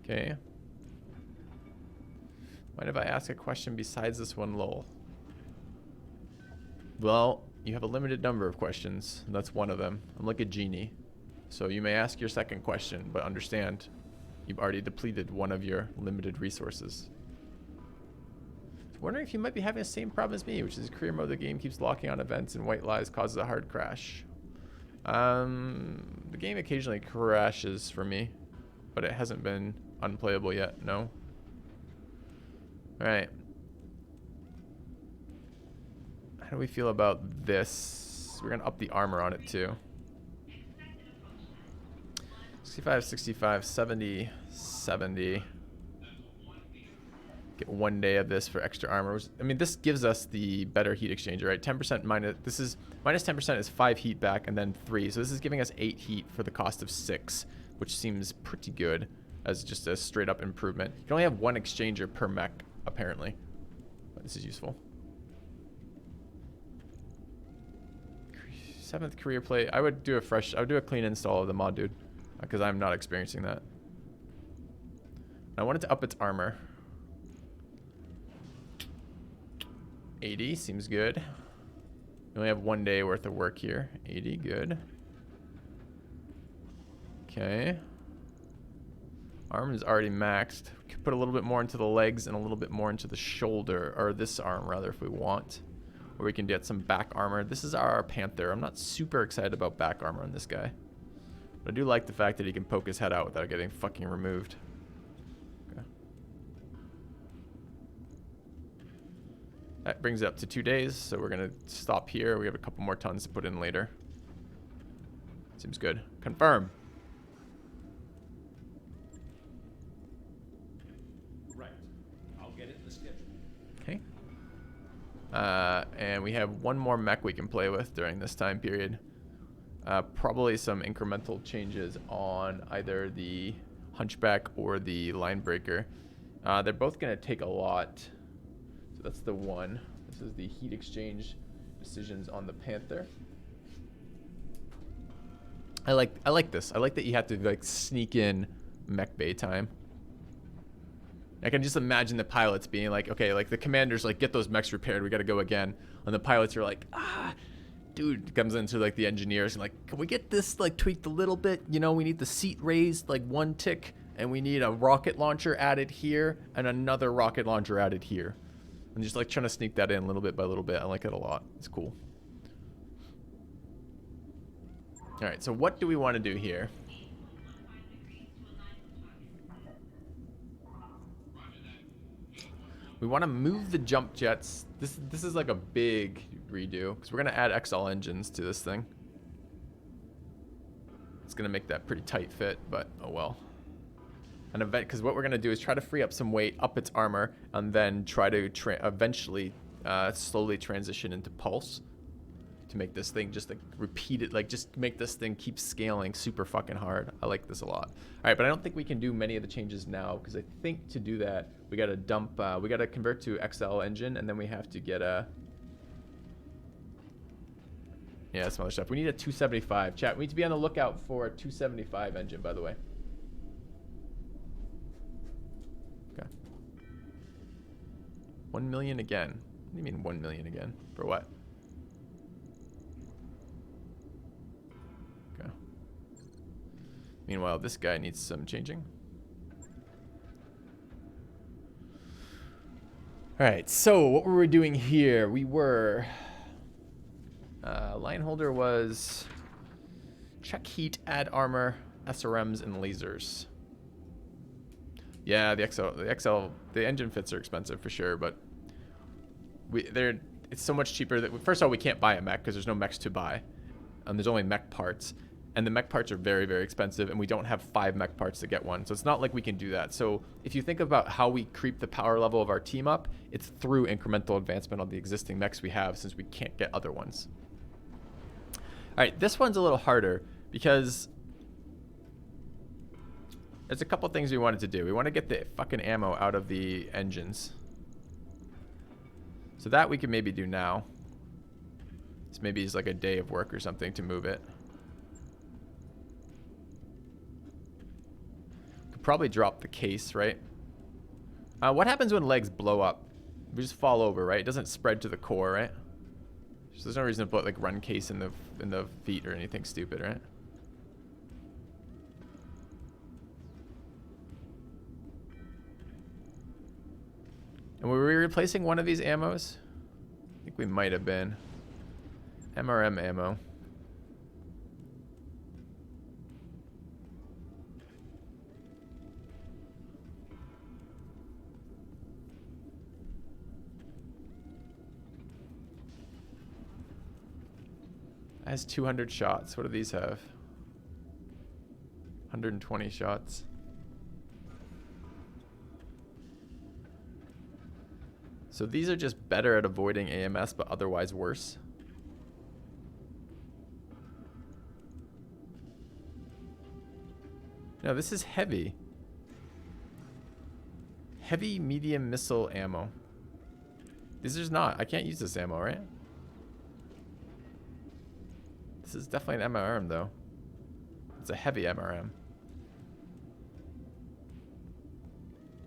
Okay. Mind if I ask a question besides this one, lol? Well, you have a limited number of questions. And that's one of them. I'm like a genie. So you may ask your second question, but understand you've already depleted one of your limited resources. Wondering if you might be having the same problem as me, which is career mode. The game keeps locking on events and white lies causes a hard crash. The game occasionally crashes for me, but it hasn't been unplayable yet. No. All right. How do we feel about this? We're gonna up the armor on it too. 65, 65, 70, 70. Get 1 day of this for extra armor. I mean, this gives us the better heat exchanger, right? 10% minus, this is, minus 10% is 5 heat back and then 3. So this is giving us 8 heat for the cost of 6, which seems pretty good as just a straight up improvement. You can only have 1 exchanger per mech, apparently. But this is useful. 7th career plate. I would do a clean install of the mod, dude. Because I'm not experiencing that. I wanted to up its armor. 80 seems good. We only have 1 day worth of work here. 80, good. Okay. Arm is already maxed. We could put a little bit more into the legs and a little bit more into the shoulder, or this arm rather, if we want. Or we can get some back armor. This is our Panther. I'm not super excited about back armor on this guy. But I do like the fact that he can poke his head out without getting fucking removed. Okay. That brings it up to 2 days, so we're gonna stop here. We have a couple more tons to put in later. Seems good. Confirm. Right. I'll get it in the schedule. Okay. And we have 1 more mech we can play with during this time period. Probably some incremental changes on either the Hunchback or the Linebreaker. They're both going to take a lot. So that's the one. This is the heat exchange decisions on the Panther. I like this. I like that you have to like sneak in mech bay time. I can just imagine the pilots being like, okay, like the commanders like, get those mechs repaired, we got to go again. And the pilots are like, dude, comes into like the engineers and like, can we get this like tweaked a little bit? You know, we need the seat raised like 1 tick, and we need a rocket launcher added here and another rocket launcher added here. And just like trying to sneak that in little bit by little bit. I like it a lot. It's cool. All right, so what do we want to do here? We want to move the jump jets. This is like a big redo because we're going to add XL engines to this thing. It's going to make that pretty tight fit, but oh well. An event, because what we're going to do is try to free up some weight, up its armor, and then try to eventually slowly transition into pulse to make this thing just like repeat it, like just make this thing keep scaling super fucking hard. I like this a lot. All right, but I don't think we can do many of the changes now because I think to do that we got to dump, we got to convert to XL engine, and then we have to get a, yeah, some other stuff. We need a 275. Chat, we need to be on the lookout for a 275 engine, by the way. Okay. 1 million again. What do you mean 1 million again? For what? Okay. Meanwhile, this guy needs some changing. All right, so what were we doing here? We were... line holder was check heat, add armor, SRMs, and lasers. Yeah, the engine fits are expensive for sure, but it's so much cheaper that first of all we can't buy a mech because there's no mechs to buy, and there's only mech parts, and the mech parts are very, very expensive, and we don't have 5 mech parts to get one, so it's not like we can do that. So if you think about how we creep the power level of our team up, it's through incremental advancement on the existing mechs we have, since we can't get other ones. All right, this one's a little harder because there's a couple things we wanted to do. We want to get the fucking ammo out of the engines. So that we can maybe do now. So maybe it's like a day of work or something to move it. Could probably drop the case, right? What happens when legs blow up? We just fall over, right? It doesn't spread to the core, right? So there's no reason to put like run case in the feet or anything stupid, right? And were we replacing one of these ammos? I think we might have been. MRM ammo. That has 200 shots. What do these have? 120 shots. So these are just better at avoiding AMS, but otherwise worse. No, this is heavy. Heavy medium missile ammo. This is not. I can't use this ammo, right? This is definitely an MRM, though. It's a heavy MRM.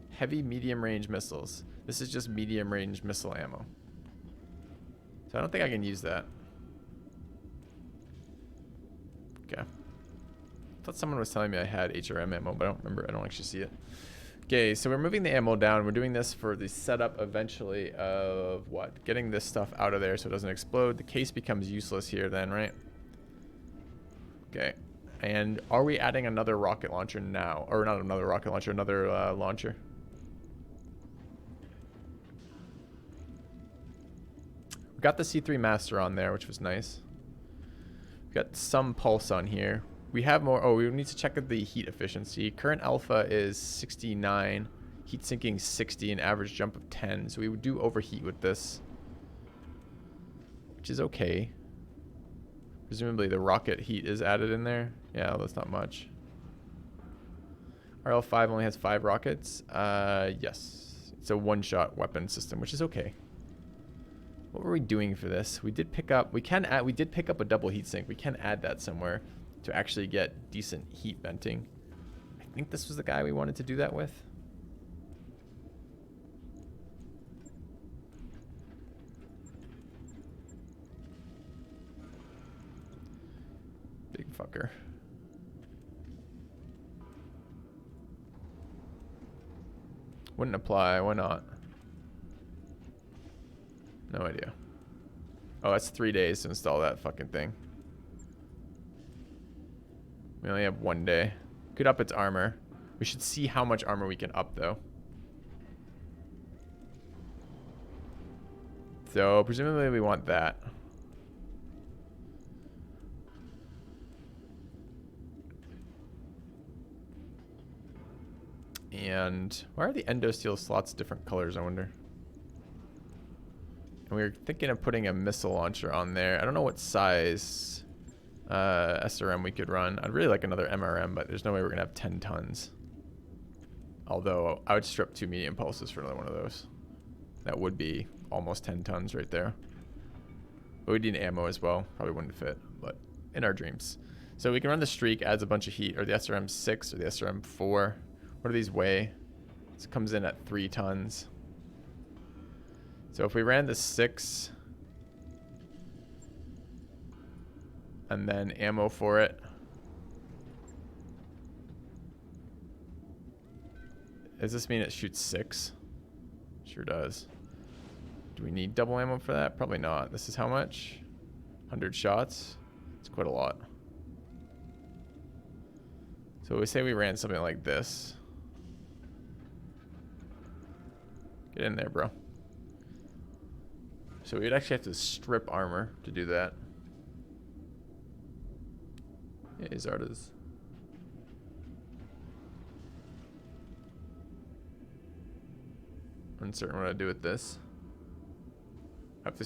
Heavy medium range missiles. This is just medium range missile ammo. So I don't think I can use that. Okay. I thought someone was telling me I had HRM ammo, but I don't remember. I don't actually see it. Okay, so we're moving the ammo down. We're doing this for the setup eventually of what? Getting this stuff out of there so it doesn't explode. The case becomes useless here then, right? Okay. And are we adding another rocket launcher now? Or not another rocket launcher, another launcher? We got the C3 Master on there, which was nice. We got some pulse on here. We have more. Oh, we need to check the heat efficiency. Current alpha is 69. Heat sinking 60, an average jump of 10. So we would do overheat with this, which is okay. Presumably the rocket heat is added in there. Yeah, that's not much. RL5 only has 5 rockets. Yes. It's a one-shot weapon system, which is okay. What were we doing for this? We did pick up, we did pick up a double heatsink. We can add that somewhere to actually get decent heat venting. I think this was the guy we wanted to do that with. Big fucker. Wouldn't apply, why not? No idea. Oh, that's 3 days to install that fucking thing. We only have 1 day. Could up its armor. We should see how much armor we can up, though. So, presumably we want that. And why are the endosteel slots different colors, I wonder? And we were thinking of putting a missile launcher on there. I don't know what size SRM we could run. I'd really like another MRM, but there's no way we're gonna have 10 tons. Although I would strip 2 medium pulses for another one of those. That would be almost 10 tons right there. But we need ammo as well. Probably wouldn't fit, but in our dreams. So we can run the Streak, adds a bunch of heat, or the SRM 6 or the SRM 4. What do these weigh? This comes in at 3 tons. So if we ran the 6 and then ammo for it, does this mean it shoots 6? Sure does. Do we need double ammo for that? Probably not. This is how much? 100 shots? It's quite a lot. So we say we ran something like this. Get in there, bro. So we'd actually have to strip armor to do that. Yeah, Izarda's. Uncertain what I do with this. I have to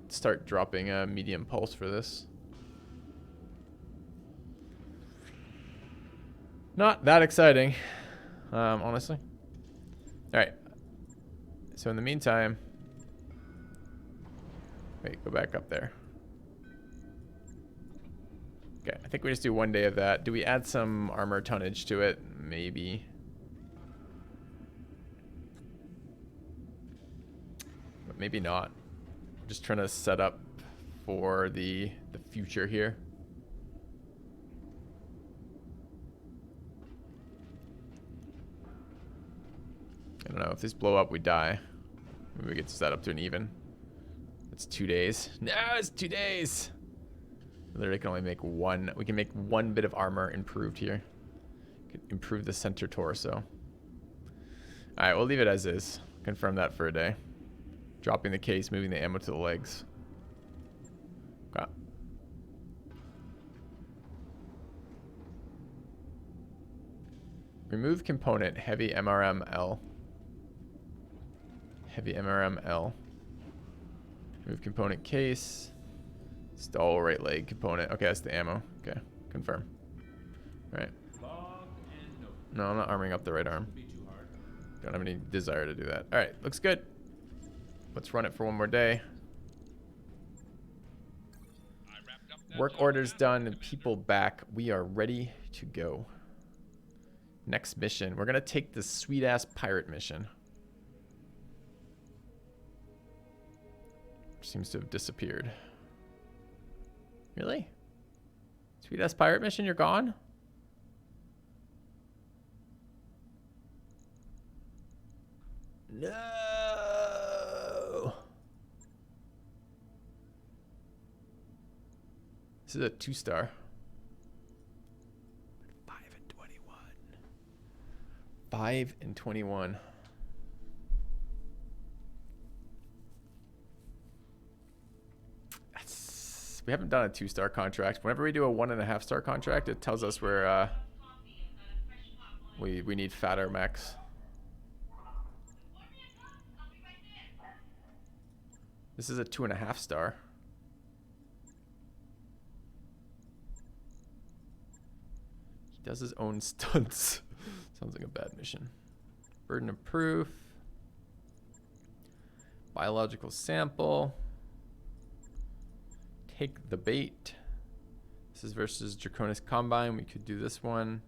start dropping a medium pulse for this. Not that exciting, honestly. All right. So in the meantime, wait, go back up there. Okay, I think we just do 1 day of that. Do we add some armor tonnage to it? Maybe. But maybe not. I'm just trying to set up for the future here. I don't know. If these blow up, we die. Maybe we get set up to an even. It's 2 days. No, it's 2 days. Literally can only make one. We can make one bit of armor improved here. Could improve the center torso. Alright, we'll leave it as is. Confirm that for a day. Dropping the case, moving the ammo to the legs. Okay. Remove component, heavy MRM L. Heavy MRM L. Remove component case. Stall right leg component. Okay, that's the ammo. Okay, confirm. Right. No, I'm not arming up the right arm. Don't have any desire to do that. All right, looks good. Let's run it for one more day. Work orders done and people back. We are ready to go. Next mission. We're going to take the sweet-ass pirate mission. Seems to have disappeared. Really? Sweet-ass pirate mission, you're gone? No! This is a 2-star. 5 and 21. 5 and 21. We haven't done a 2-star contract. Whenever we do a 1.5-star contract, it tells us where we need fatter mechs. This is a 2.5-star. He does his own stunts. Sounds like a bad mission. Burden of proof. Biological sample. Take the bait. This is versus Draconis Combine. We could do this one.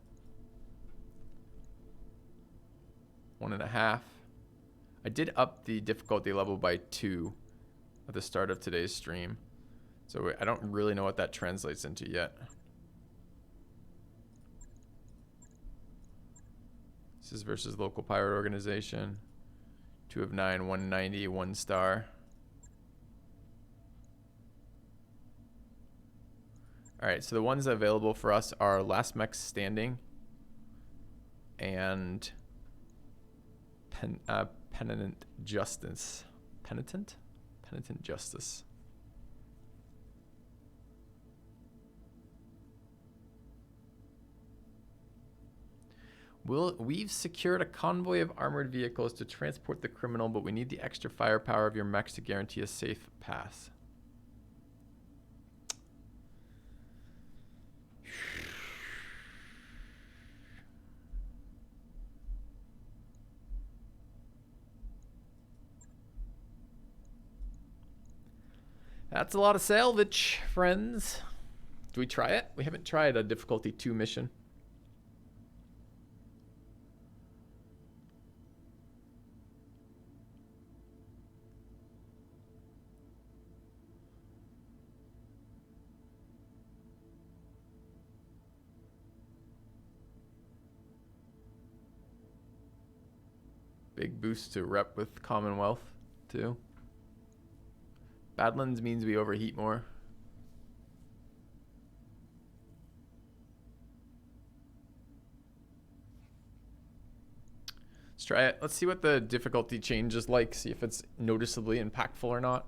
1.5. I did up the difficulty level by 2 at the start of today's stream. So I don't really know what that translates into yet. This is versus local pirate organization. 2 of 9, 190, 1 star. Alright, so the ones available for us are Last Mech Standing and Penitent Justice. Penitent? Penitent Justice. We've secured a convoy of armored vehicles to transport the criminal, but we need the extra firepower of your mechs to guarantee a safe pass. That's a lot of salvage, friends. Do we try it? We haven't tried a difficulty 2 mission. Big boost to rep with Commonwealth, too. Badlands means we overheat more. Let's try it. Let's see what the difficulty change is like. See if it's noticeably impactful or not.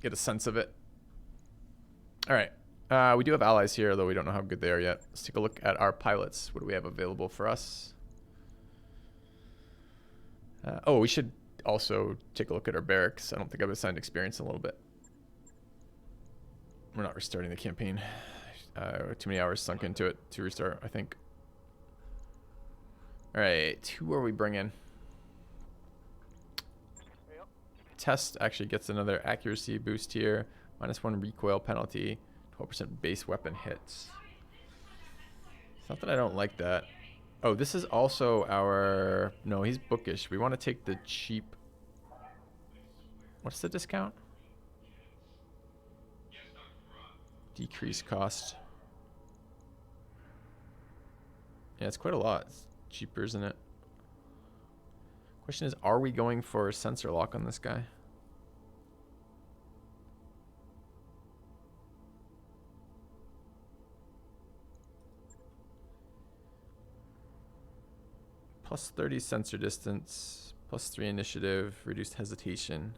Get a sense of it. All right. We do have allies here, though we don't know how good they are yet. Let's take a look at our pilots. What do we have available for us? Oh, we should also take a look at our barracks. I don't think I've assigned experience in a little bit. We're not restarting the campaign. Too many hours sunk into it to restart, I think. All right, who are we bringing? Test actually gets another accuracy boost here. -1 recoil penalty. 12% base weapon hits. It's not that I don't like that. Oh, this is also our... No, he's bookish. We want to take the cheap... What's the discount? Decrease cost. Yeah, it's quite a lot. It's cheaper, isn't it? Question is, are we going for sensor lock on this guy? Plus 30 sensor distance, plus 3 initiative, reduced hesitation.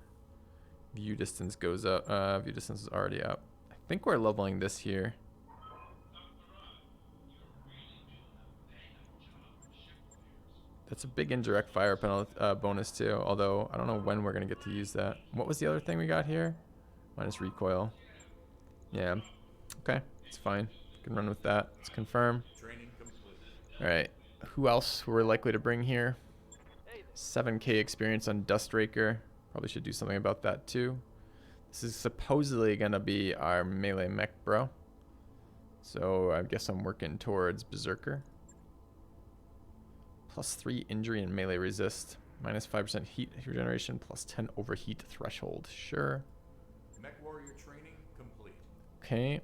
View distance goes up. View distance is already up. I think we're leveling this here. That's a big indirect fire penalty bonus too, although I don't know when we're going to get to use that. What was the other thing we got here? Minus recoil. Yeah. Okay, it's fine. Can run with that. Let's confirm. Alright. Who else we're likely to bring here? 7k experience on Dustraker. Probably should do something about that too. This is supposedly going to be our melee mech bro. So I guess I'm working towards Berserker. Plus 3 injury and melee resist. Minus 5% heat regeneration. Plus 10 overheat threshold. Sure. Mech warrior training complete. Okay.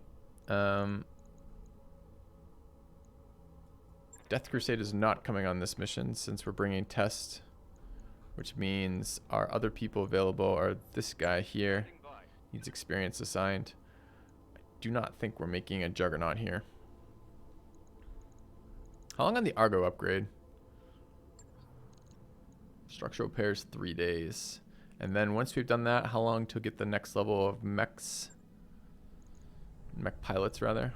Death Crusade is not coming on this mission since we're bringing Test. Which means our other people available are this guy here. Needs experience assigned. I do not think we're making a Juggernaut here. How long on the Argo upgrade? Structural repairs 3 days. And then once we've done that, how long to get the next level of mechs? Mech pilots, rather.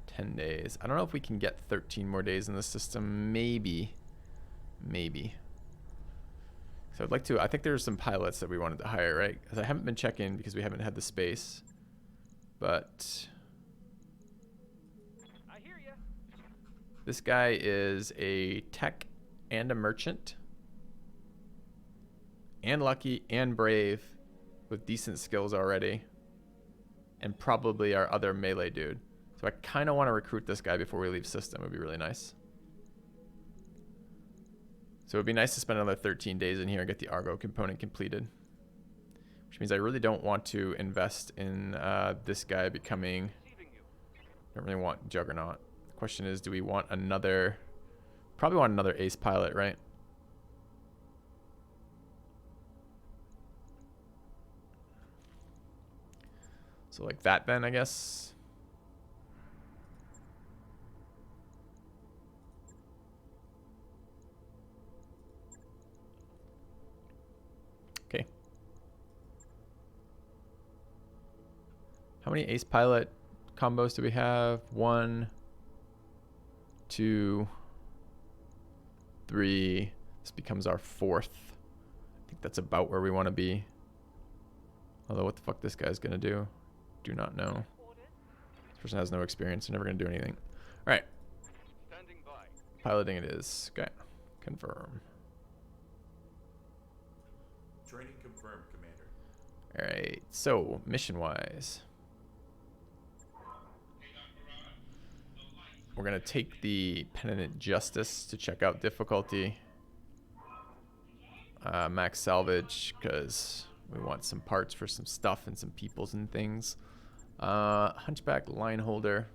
10 days. I don't know if we can get 13 more days in the system. Maybe. Maybe. So I'd like to... I think there's some pilots that we wanted to hire, right? Because I haven't been checking because we haven't had the space. But... I hear ya. This guy is a tech and a merchant. And lucky and brave. With decent skills already. And probably our other melee dude. So I kind of want to recruit this guy before we leave system. It would be really nice. So it would be nice to spend another 13 days in here and get the Argo component completed. Which means I really don't want to invest in this guy becoming... I don't really want Juggernaut. The question is, do we want another... Probably want another ace pilot, right? So like that then, I guess. Okay. How many ace pilot combos do we have? 1, 2, 3. This becomes our 4th. I think that's about where we want to be. Although what the fuck this guy's gonna do? Do not know. This person has no experience. They're never gonna do anything. All right. Standing by. Piloting it is. Okay. Confirm. Training confirmed, Commander. All right. So mission-wise, we're gonna take the Penitent Justice to check out difficulty. Max salvage because we want some parts for some stuff and some peoples and things. Hunchback line holder.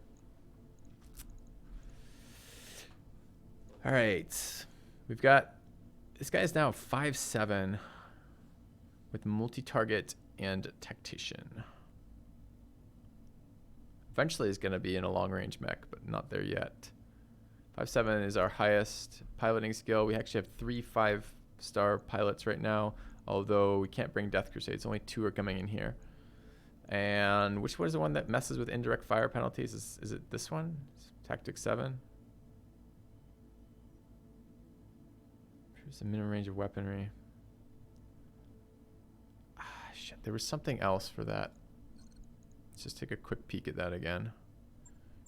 All right, we've got this guy is now 5'7" with multi-target and tactician. Eventually is going to be in a long-range mech, but not there yet. 5'7" is our highest piloting skill. We actually have 3 5-star pilots right now, although we can't bring Death Crusades. Only 2 are coming in here. And which one is the one that messes with indirect fire penalties? Is it this one? Tactic 7? Here's the minimum range of weaponry. Ah, shit. There was something else for that. Let's just take a quick peek at that again.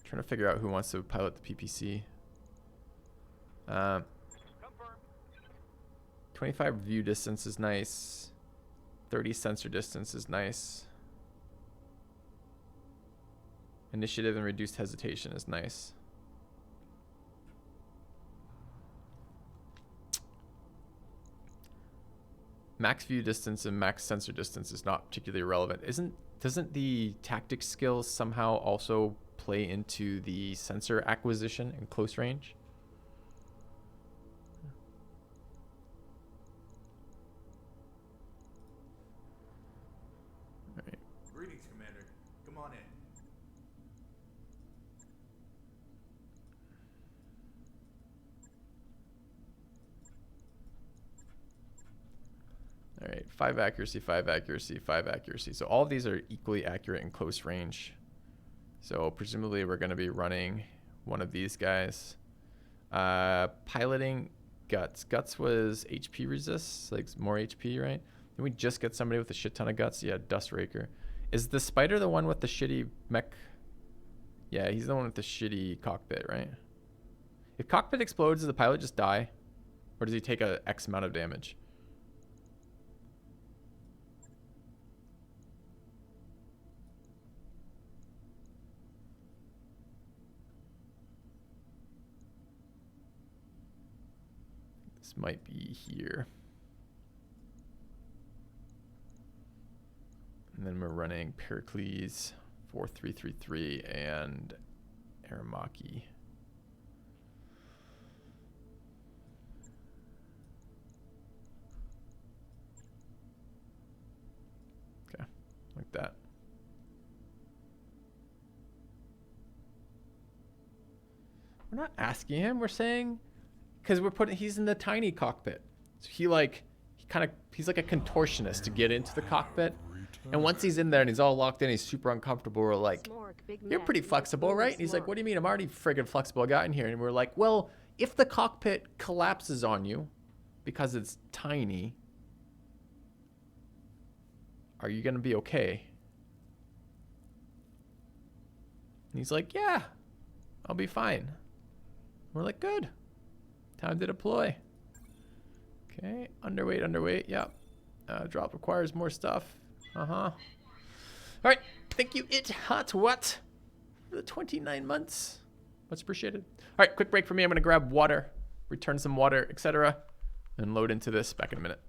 Trying to figure out who wants to pilot the PPC. 25 view distance is nice. 30 sensor distance is nice. Initiative and reduced hesitation is nice. Max view distance and max sensor distance is not particularly relevant. Doesn't the tactics skills somehow also play into the sensor acquisition in close range? All right. Greetings, Commander. Come on in. All right, 5 accuracy, 5 accuracy, 5 accuracy. So all of these are equally accurate in close range. So presumably we're going to be running one of these guys. Piloting guts. Guts was HP resist, like more HP, right? Did we just get somebody with a shit ton of guts? Yeah, Dust Raker. Is the spider the one with the shitty mech? Yeah, he's the one with the shitty cockpit, right? If cockpit explodes, does the pilot just die? Or does he take a X amount of damage? This might be here. And then we're running Pericles 4333 and Aramaki. Okay, like that. We're not asking him, we're saying, because he's in the tiny cockpit. So he's like a contortionist to get into the cockpit. And once he's in there and he's all locked in, he's super uncomfortable. We're like, you're pretty flexible, right? And he's like, what do you mean? I'm already friggin' flexible. I got in here. And we're like, well, if the cockpit collapses on you because it's tiny, are you going to be okay? And he's like, yeah, I'll be fine. We're like, good. Time to deploy. Okay, underweight, yep. Drop requires more stuff. All right, thank you, hot what? For the 29 months. Much appreciated. All right, quick break for me. I'm gonna grab water, return some water, etc., and load into this. Back in a minute.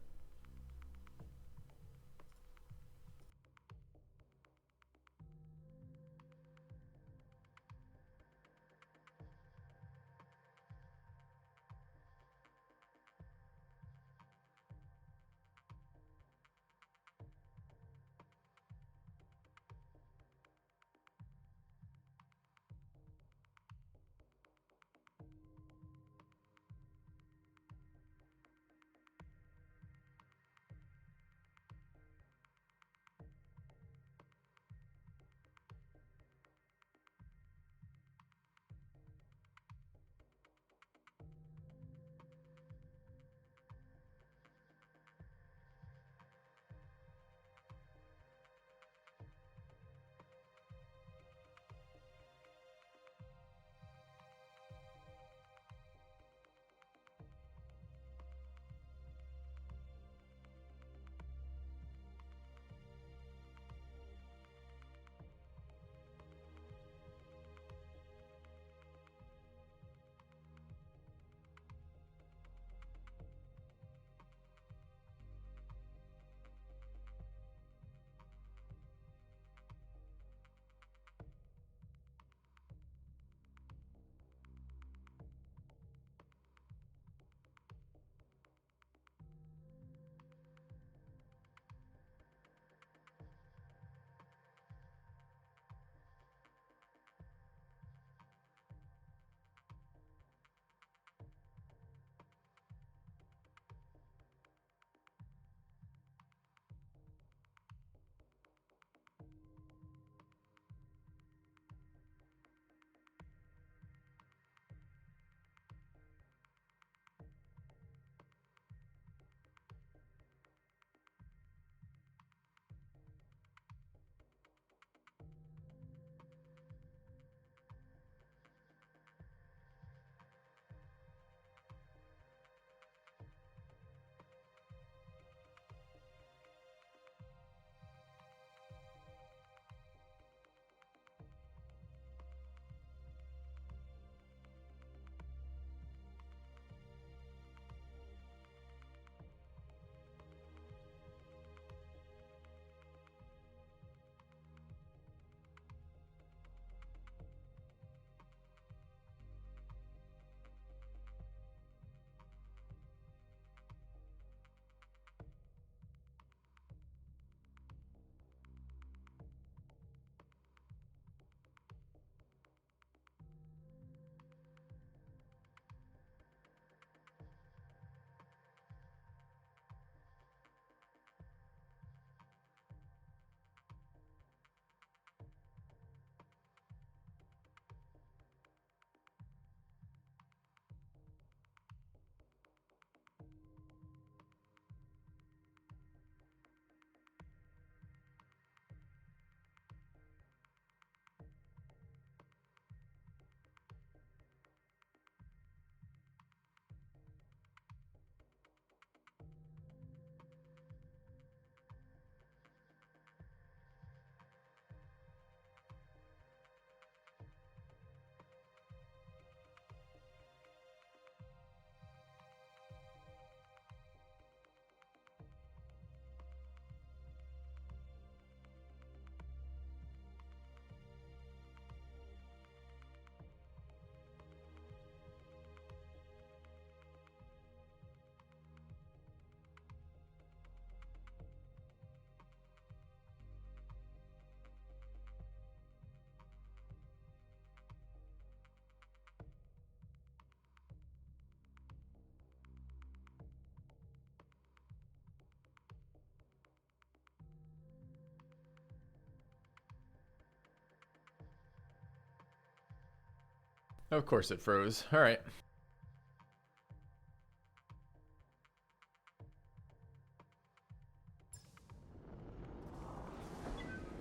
Of course it froze. All right.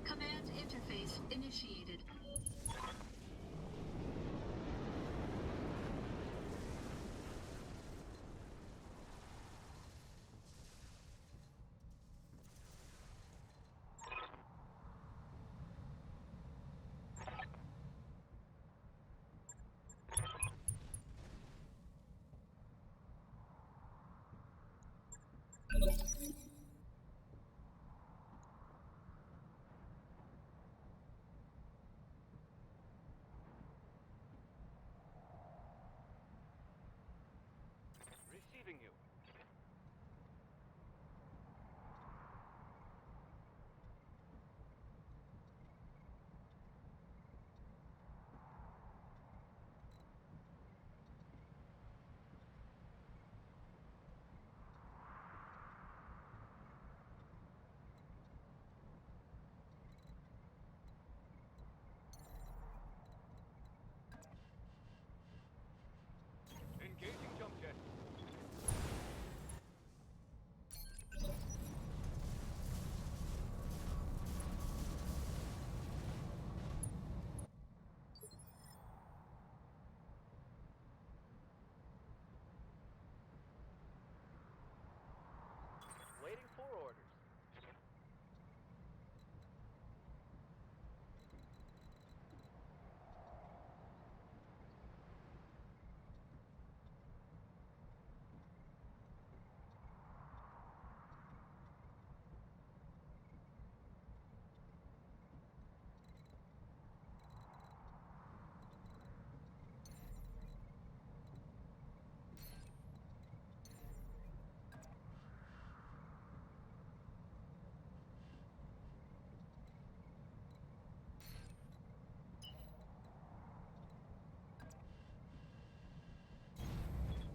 Command interface initiated. Receiving you. Engaging jump jet. Waiting for orders.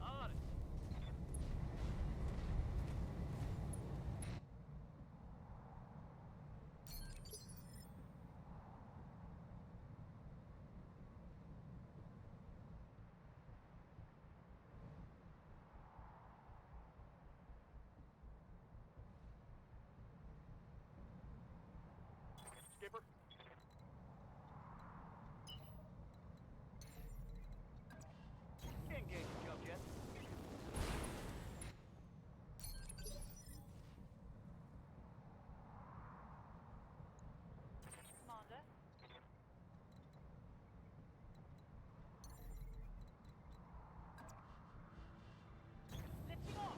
On it. Skipper. Engaging jump jet. Commander. Lifting off.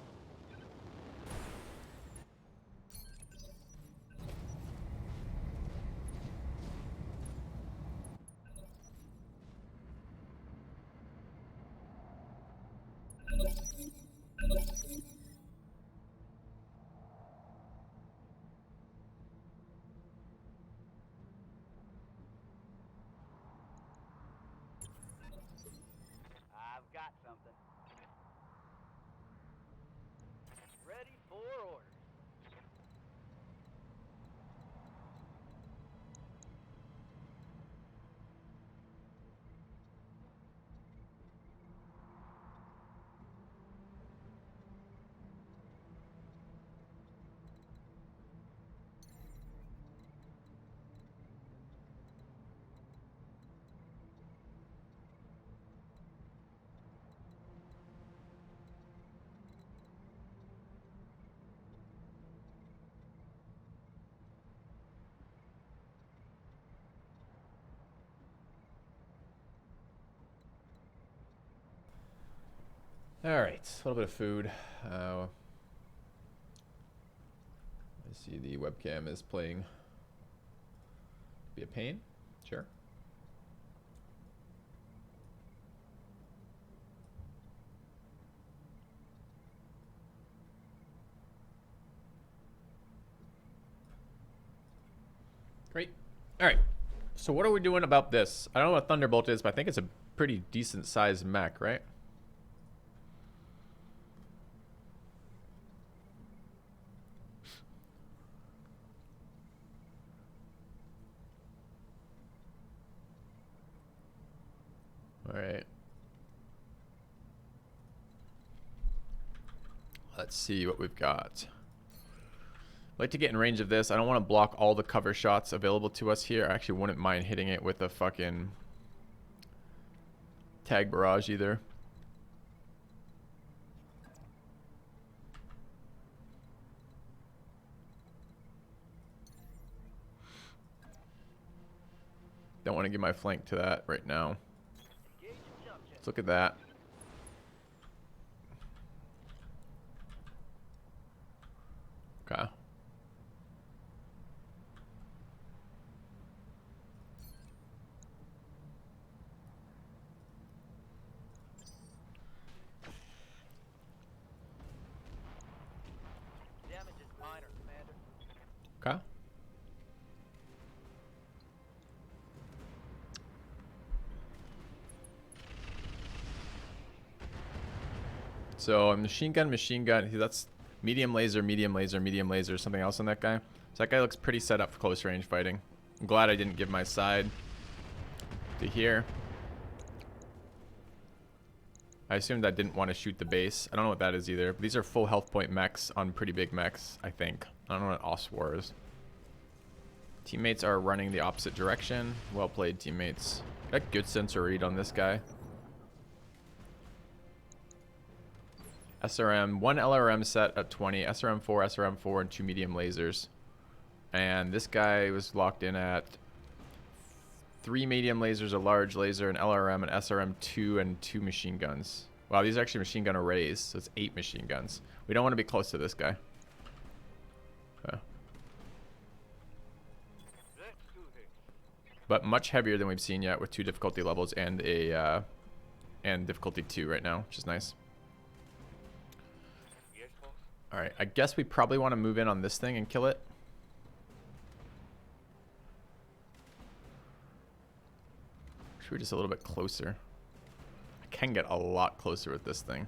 I've got something. Ready for orders. All right, a little bit of food. I see the webcam is playing. Be a pain, sure. Great. All right. So what are we doing about this? I don't know what Thunderbolt is, but I think it's a pretty decent sized mech, right? All right. Let's see what we've got. I'd like to get in range of this. I don't want to block all the cover shots available to us here. I actually wouldn't mind hitting it with a fucking tag barrage either. Don't want to give my flank to that right now. Let's look at that. Okay. Damage is minor, Commander. Okay. So machine gun, that's medium laser, medium laser, medium laser, something else on that guy. So that guy looks pretty set up for close range fighting. I'm glad I didn't give my side to here. I assumed I didn't want to shoot the base. I don't know what that is either. But these are full health point mechs on pretty big mechs, I think. I don't know what OS is. Teammates are running the opposite direction. Well played, teammates. Got good sensor read on this guy. SRM, one LRM set at 20, SRM4, and 2 medium lasers. And this guy was locked in at 3 medium lasers, a large laser, an LRM, an SRM2, and 2 machine guns. Wow, these are actually machine gun arrays, so it's 8 machine guns. We don't want to be close to this guy. Okay. But much heavier than we've seen yet with 2 difficulty levels and a and difficulty 2 right now, which is nice. Alright, I guess we probably want to move in on this thing and kill it. Should we just a little bit closer? I can get a lot closer with this thing.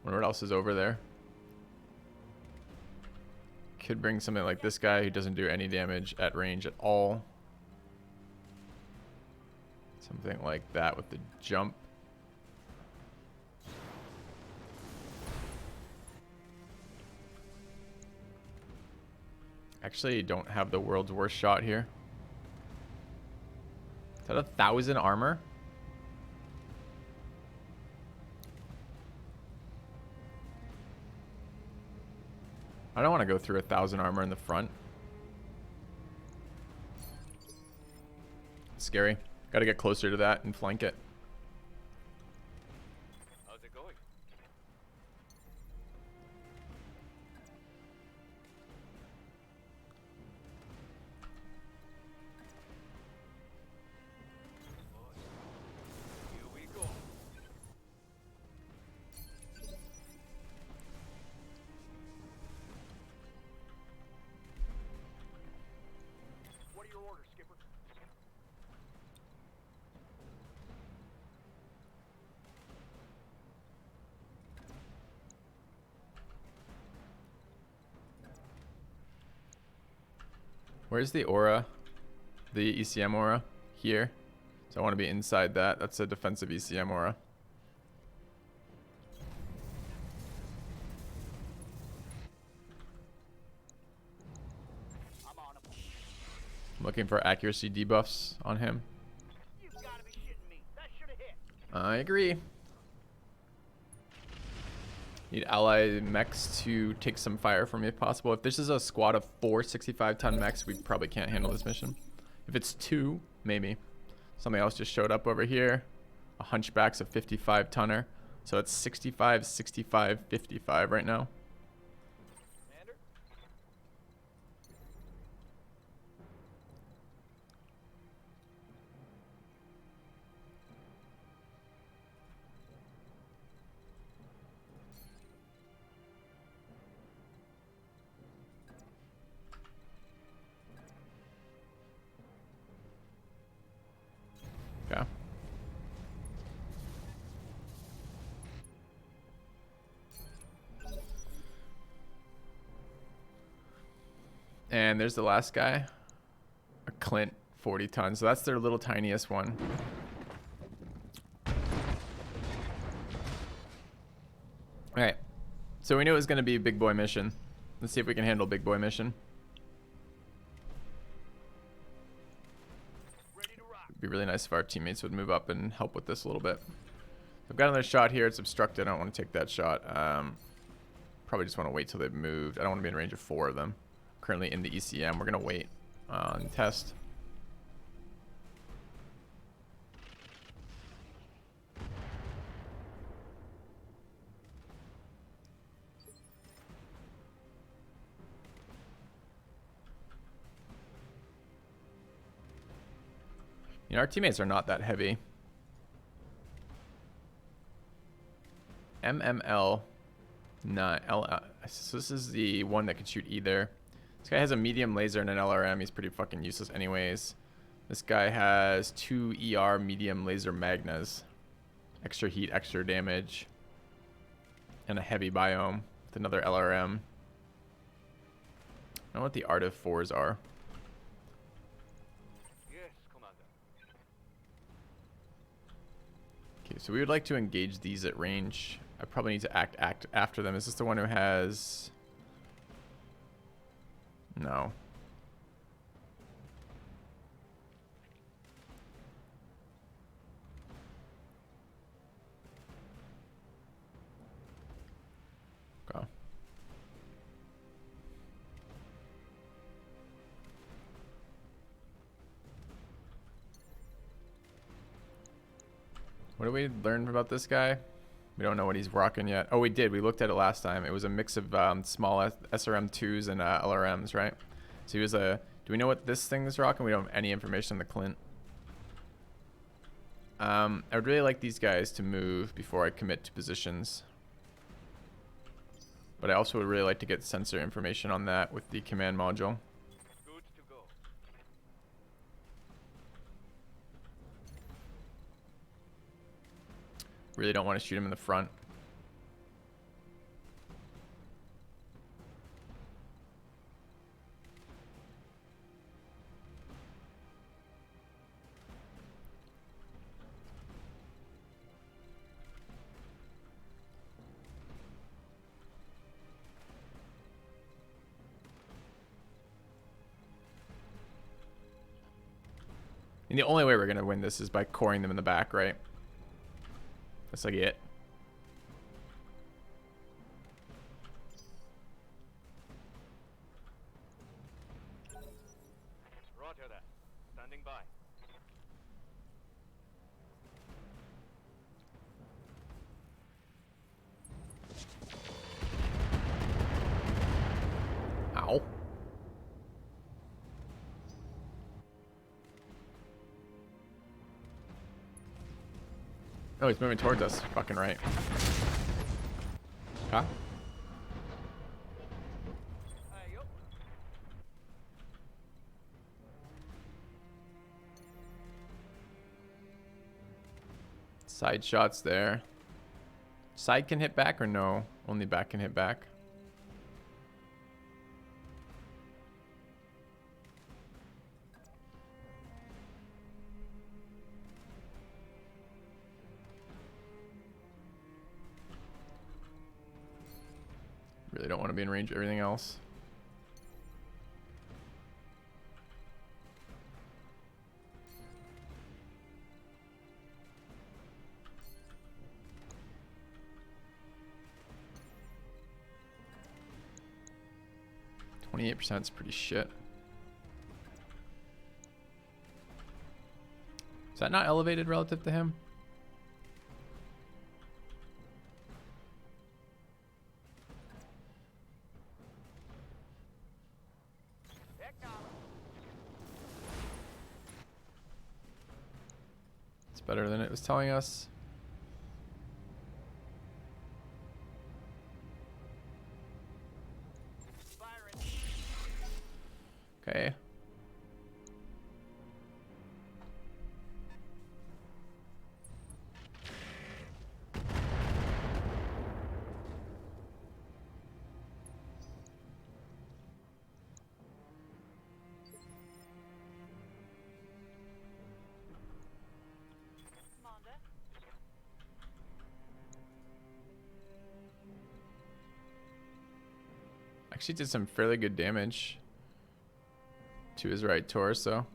Wonder what else is over there. Could bring something like this guy who doesn't do any damage at range at all. Something like that with the jump. Actually, don't have the world's worst shot here. Is that 1,000 armor? I don't want to go through 1,000 armor in the front. Scary. Got to get closer to that and flank it. How's it going? Here we go. What are your orders, Skipper? Where's the aura? The ECM aura? Here. So I want to be inside that. That's a defensive ECM aura. I'm on him. I'm looking for accuracy debuffs on him. You've got to be shitting me. That should have hit. I agree. Need ally mechs to take some fire from me if possible. If this is a squad of 4 65-ton mechs, we probably can't handle this mission. If it's 2, maybe. Something else just showed up over here. A Hunchback's a 55-tonner. So it's 65, 65, 55 right now. Commander? Okay. And there's the last guy. A Clint 40 tons. So that's their little tiniest one. Alright. So we knew it was going to be a big boy mission. Let's see if we can handle big boy mission. Ready to rock. It'd be really nice if our teammates would move up and help with this a little bit. I've got another shot here. It's obstructed. I don't want to take that shot. Probably just want to wait till they've moved. I don't want to be in range of 4 of them. Currently in the ECM. We're going to wait on test. You know, our teammates are not that heavy. MML 9 L. So this is the one that can shoot either. This guy has a medium laser and an LRM. He's pretty fucking useless anyways. This guy has 2 ER medium laser magnas. Extra heat, extra damage. And a heavy biome with another LRM. I don't know what the art of 4s are. Yes, Commander. Okay, so we would like to engage these at range. I probably need to act after them. Is this the one who has... No. Okay. What did we learn about this guy? We don't know what he's rocking yet. Oh, we did. We looked at it last time. It was a mix of small SRM2s and LRMs, right? So he was a... Do we know what this thing is rocking? We don't have any information on the Clint. I would really like these guys to move before I commit to positions. But I also would really like to get sensor information on that with the command module. Good to go. Really don't want to shoot him in the front. And the only way we're going to win this is by coring them in the back, right? That's like it. Roger that. Standing by. Ow. Oh, he's moving towards us. Fucking right. Huh? Hey, yo. Side shots there. Side can hit back or no? Only back can hit back. Really don't want to be in range of everything else. %28 is pretty shit. Is that not elevated relative to him? It's better than it was telling us. Okay. Actually did some fairly good damage to his right torso.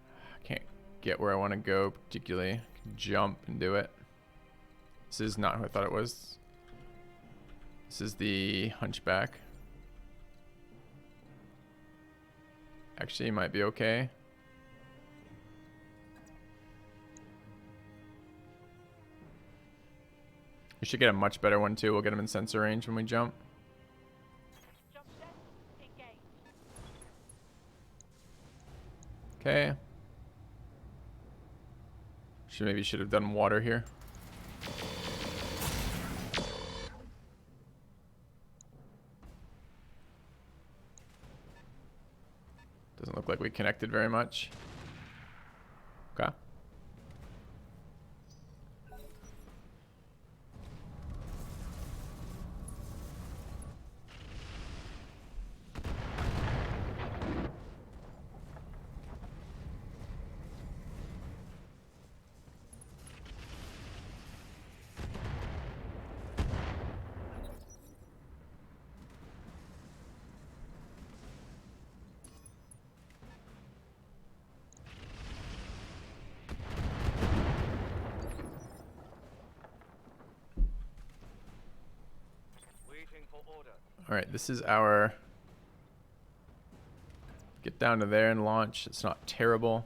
I can't get where I want to go particularly. Jump and do it. This is not who I thought it was. This is the hunchback. Actually, might be okay. We should get a much better one too. We'll get him in sensor range when we jump. Okay. Should have done water here. Doesn't look like we connected very much. Okay. Waiting for order. All right, this is our get down to there and launch. It's not terrible.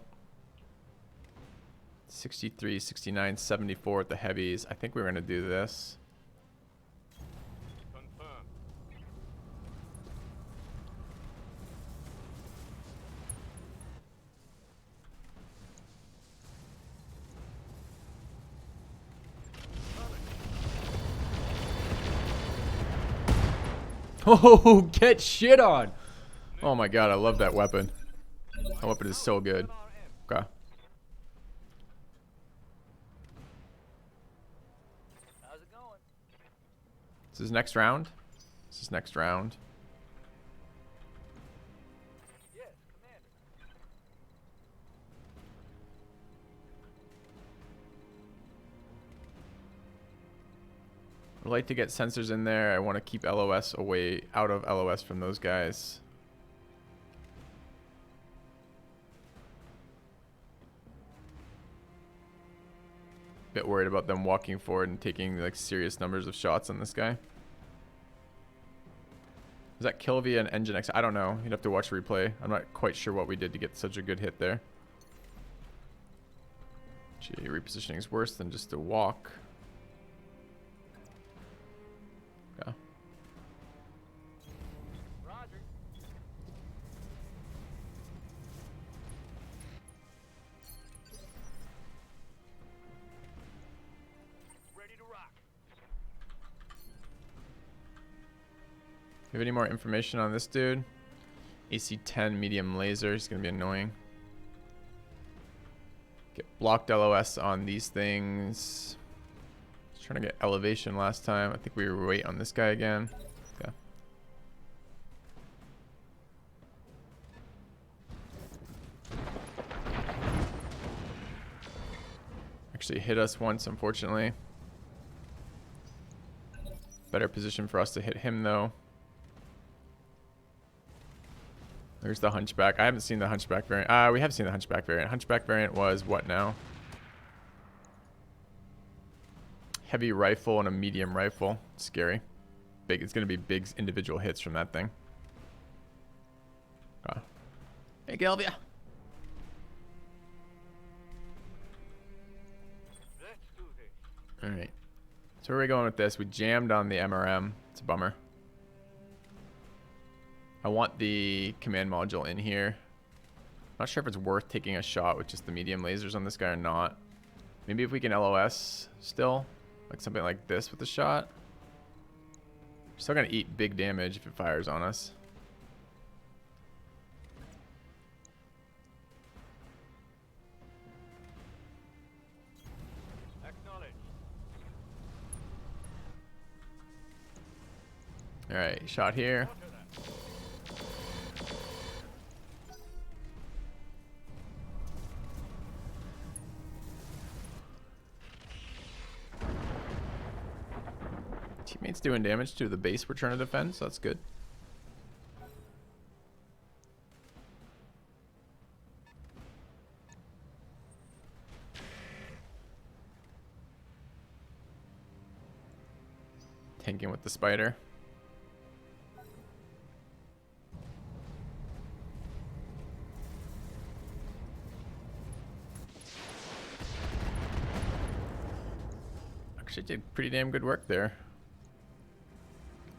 63, 69, 74 at the heavies. I think we're going to do this. Confirm. Oh, get shit on. Oh my god, I love that weapon. That weapon is so good. Okay. How's it going? This is next round. This is next round. Yes, Commander. I'd like to get sensors in there. I want to keep LOS away, out of LOS from those guys. Bit worried about them walking forward and taking like serious numbers of shots on this guy. Is that kill via an engine X? I don't know. You'd have to watch replay. I'm not quite sure what we did to get such a good hit there. Gee, repositioning is worse than just a walk. Yeah. Roger. Ready to rock. You have any more information on this dude? AC-10 medium laser. He's gonna be annoying. Get blocked LOS on these things. Was trying to get elevation last time. I think we were wait on this guy again. Yeah. Actually hit us once, unfortunately. Better position for us to hit him though. There's the hunchback. I haven't seen the hunchback variant. We have seen the hunchback variant. Hunchback variant was what now? Heavy rifle and a medium rifle. Scary. Big. It's gonna be big individual hits from that thing. Hey, Galvia. Let's do this. All right. So where are we going with this? We jammed on the MRM. It's a bummer. I want the command module in here. Not sure if it's worth taking a shot with just the medium lasers on this guy or not. Maybe if we can LOS still, like something like this with the shot. We're still gonna eat big damage if it fires on us. Acknowledge. All right, shot here. Roger that. Teammates doing damage to the base we're trying to defend, so that's good. Tanking with the spider. Actually did pretty damn good work there.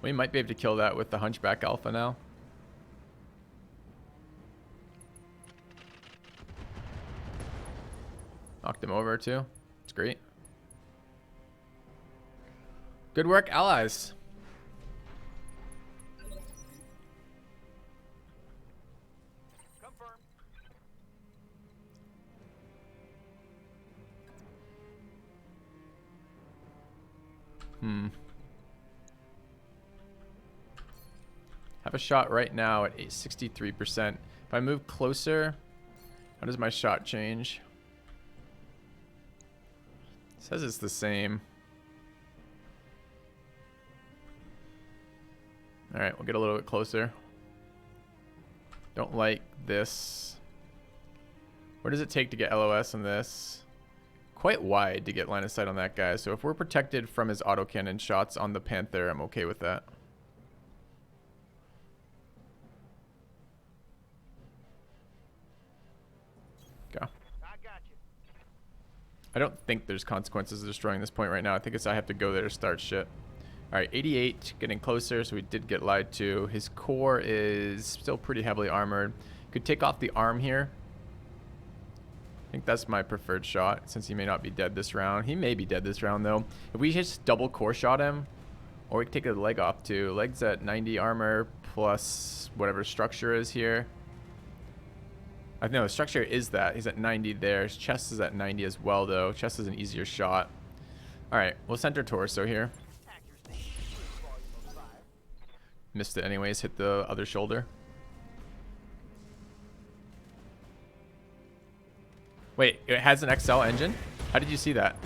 We might be able to kill that with the Hunchback Alpha now. Knocked him over too. It's great. Good work, allies. Confirmed. Have a shot right now at 63%. If I move closer, how does my shot change? It says it's the same. All right, we'll get a little bit closer. Don't like this. What does it take to get LOS on this? Quite wide to get line of sight on that guy. So if we're protected from his autocannon shots on the Panther, I'm okay with that. Go. I got you. I don't think there's consequences of destroying this point right now. I think it's I have to go there to start shit. All right, 88, getting closer, so we did get lied to. His core is still pretty heavily armored. Could take off the arm here. I think that's my preferred shot, since he may not be dead this round. He may be dead this round, though. If we just double core shot him, or we could take a leg off, too. Leg's at 90 armor, plus whatever structure is here. I know the structure is that. He's at 90 there. His chest is at 90 as well, though. Chest is an easier shot. All right, we'll center torso here. Missed it anyways, hit the other shoulder. Wait, it has an XL engine? How did you see that?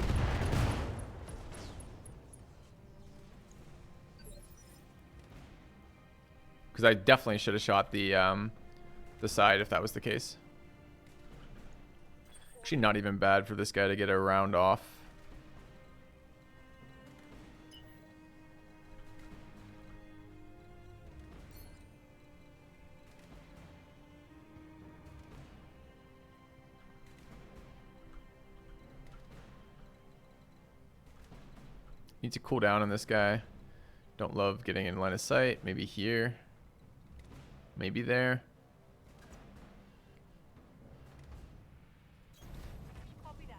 Because I definitely should have shot the side if that was the case. Actually not even bad for this guy to get a round off. Need to cool down on this guy. Don't love getting in line of sight. Maybe here. Maybe there. Copy that.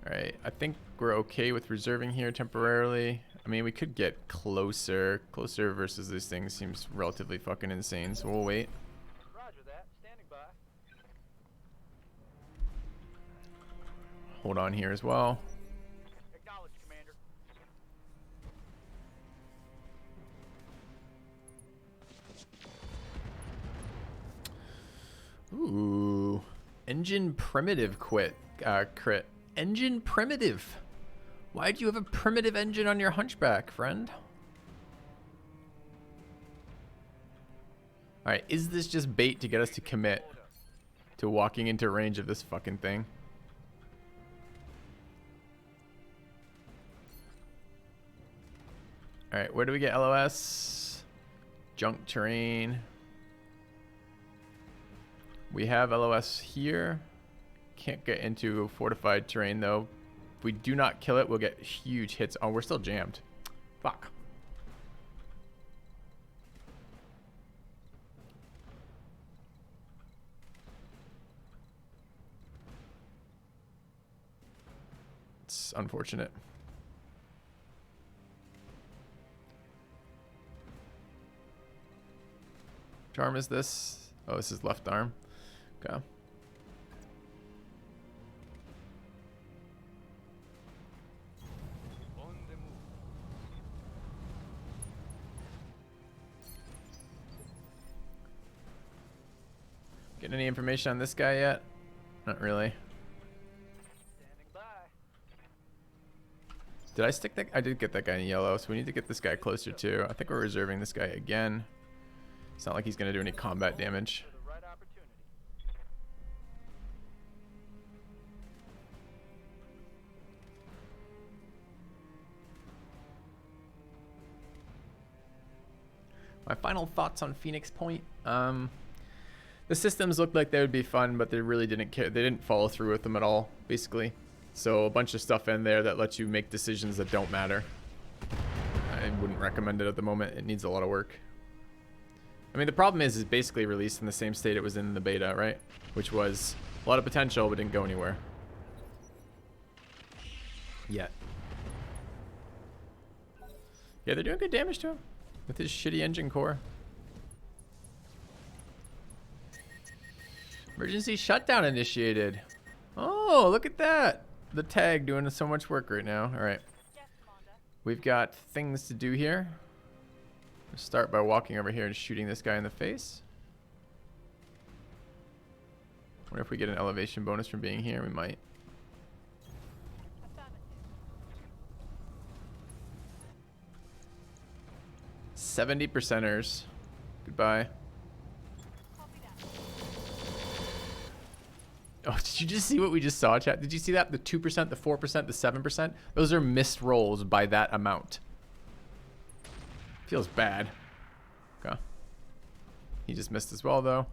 Alright, I think we're okay with reserving here temporarily. I mean, we could get closer. Closer versus these things seems relatively fucking insane, so we'll wait. Roger that. Standing by. Hold on here as well. Acknowledge, Commander. Ooh. Engine primitive crit. Engine primitive. Why do you have a primitive engine on your Hunchback, friend? Alright, is this just bait to get us to commit to walking into range of this fucking thing? Alright, where do we get LOS? Junk terrain. We have LOS here. Can't get into fortified terrain though. If we do not kill it, we'll get huge hits. Oh, we're still jammed. Fuck. It's unfortunate. Which arm is this? Oh, this is left arm. Okay. On the move. Getting any information on this guy yet? Not really. Standing by. Did I stick that? I did get that guy in yellow, so we need to get this guy closer too. I think we're reserving this guy again. It's not like he's going to do any combat damage. For the right opportunity. My final thoughts on Phoenix Point. The systems looked like they would be fun, but they really didn't care. They didn't follow through with them at all, basically. So a bunch of stuff in there that lets you make decisions that don't matter. I wouldn't recommend it at the moment. It needs a lot of work. I mean, the problem is it's basically released in the same state it was in the beta, right? Which was a lot of potential, but didn't go anywhere. Yet. Yeah, they're doing good damage to him with his shitty engine core. Emergency shutdown initiated. Oh, look at that. The tag doing so much work right now. All right. Yes, Commander. We've got things to do here. We'll start by walking over here and shooting this guy in the face. Wonder if we get an elevation bonus from being here. We might. Affirmative. 70%ers. Goodbye. Copy that. Oh, did you just see what we just saw, chat? Did you see that? The 2%, the 4%, the 7%? Those are missed rolls by that amount. Feels bad. Okay. He just missed as well, though.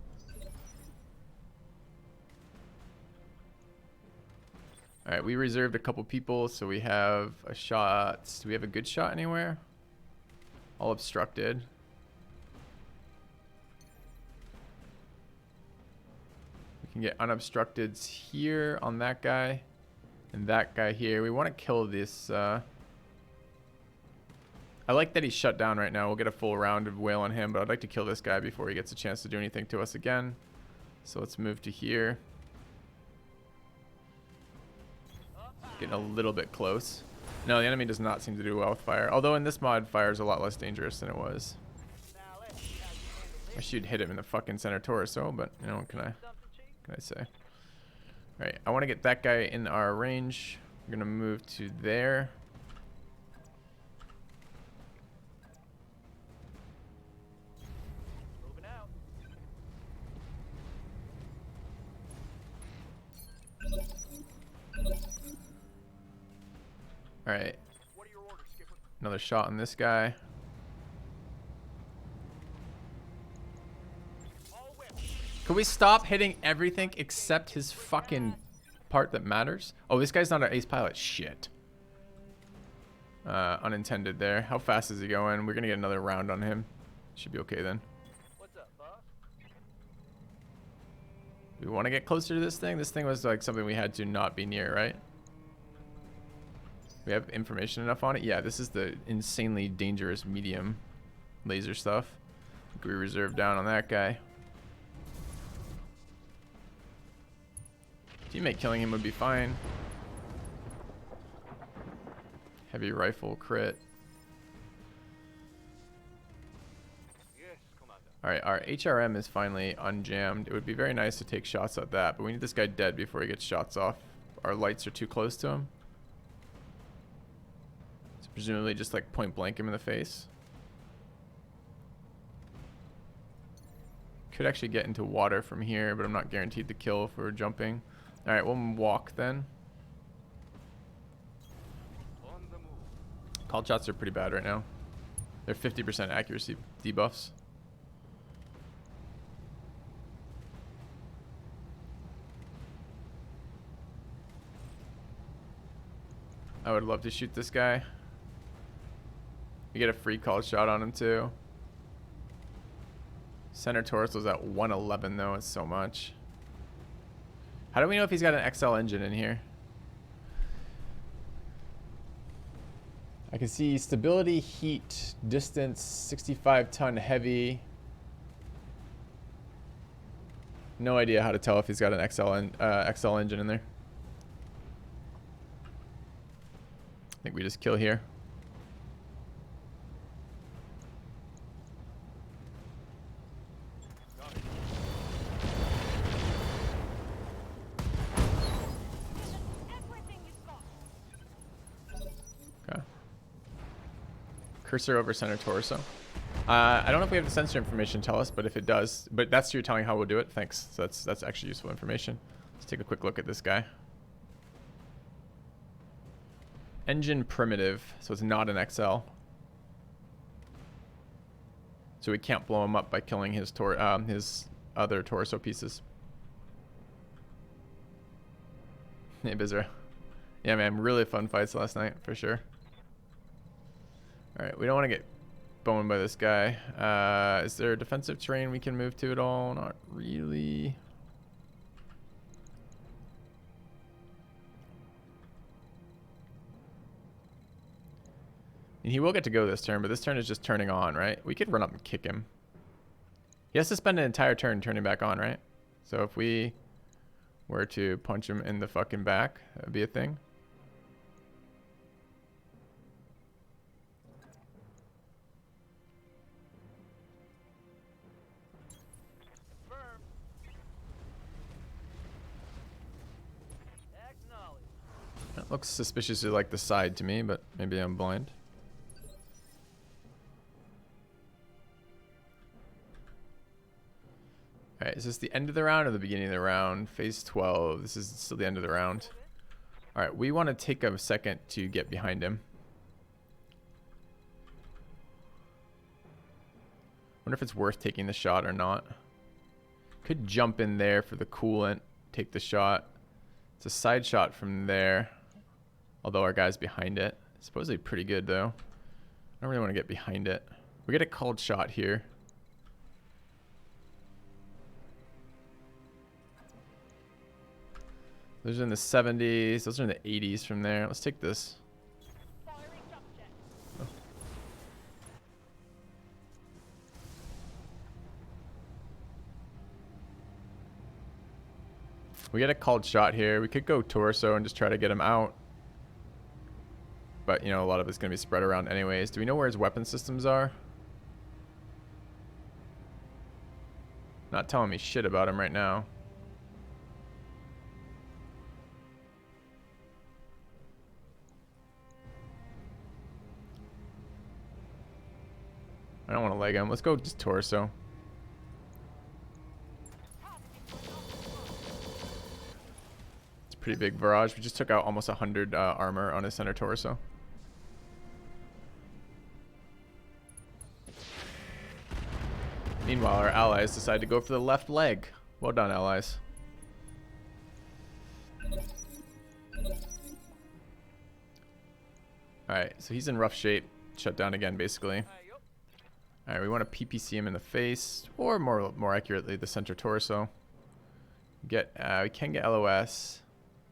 All right, we reserved a couple people, so we have a shot. Do we have a good shot anywhere? All obstructed. We can get unobstructed here on that guy and that guy here. We want to kill this. I like that he's shut down right now. We'll get a full round of whale on him, but I'd like to kill this guy before he gets a chance to do anything to us again. So let's move to here. Getting a little bit close. No, the enemy does not seem to do well with fire. Although in this mod, fire is a lot less dangerous than it was. Now let's see how you handle I should hit him in the fucking center torso, but you know, what can I say? All right, I want to get that guy in our range. We're gonna move to there. Moving out. All right, What are your orders, Skipper? another shot on this guy. All whip. Can we stop hitting everything except his fucking part that matters? Oh, this guy's not an ace pilot. Shit. Unintended there. How fast is he going? We're gonna get another round on him. Should be okay then. What's up, boss? We want to get closer to this thing. This thing was like something we had to not be near, right? We have information enough on it. Yeah, this is the insanely dangerous medium laser stuff. I think we reserve down on that guy. Teammate killing him would be fine. Heavy rifle crit. Yes, Commander. Alright, our HRM is finally unjammed. It would be very nice to take shots at that, but we need this guy dead before he gets shots off. Our lights are too close to him. So presumably just like point blank him in the face. Could actually get into water from here, but I'm not guaranteed to kill if we're jumping. Alright, we'll walk then. On the move. Called shots are pretty bad right now. They're 50% accuracy debuffs. I would love to shoot this guy. We get a free call shot on him too. Center torso's at 111 though. It's so much. How do we know if he's got an XL engine in here? I can see stability, heat, distance, 65 ton heavy. No idea how to tell if he's got an XL engine in there. I think we just kill here. Cursor over center torso. I don't know if we have the sensor information to tell us, but if it does, but that's you telling how we'll do it. Thanks. So that's actually useful information. Let's take a quick look at this guy. Engine primitive, so it's not an XL. So we can't blow him up by killing his other torso pieces. Hey, Bizarre. Yeah, man, really fun fights last night, for sure. Alright, we don't want to get boned by this guy. Is there defensive terrain we can move to at all? Not really. And he will get to go this turn, but this turn is just turning on, right? We could run up and kick him. He has to spend an entire turn turning back on, right? So if we were to punch him in the fucking back, that would be a thing. Firm. Acknowledge. That looks suspiciously like the side to me, but maybe I'm blind. Alright, is this the end of the round or the beginning of the round? Phase 12. This is still the end of the round. Alright, we want to take a second to get behind him. Wonder if it's worth taking the shot or not. Could jump in there for the coolant, take the shot. It's a side shot from there. Although our guy's behind it. Supposedly pretty good though. I don't really want to get behind it. We get a called shot here. Those are in the 70s. Those are in the 80s from there. Let's take this. Oh. We get a called shot here. We could go torso and just try to get him out. But, you know, a lot of it's going to be spread around anyways. Do we know where his weapon systems are? Not telling me shit about him right now. I don't want to leg him. Let's go just torso. It's a pretty big barrage. We just took out almost 100 armor on his center torso. Meanwhile, our allies decide to go for the left leg. Well done, allies. Alright, so he's in rough shape. Shut down again, basically. Alright, we want to PPC him in the face, or more accurately, the center torso. We can get LOS.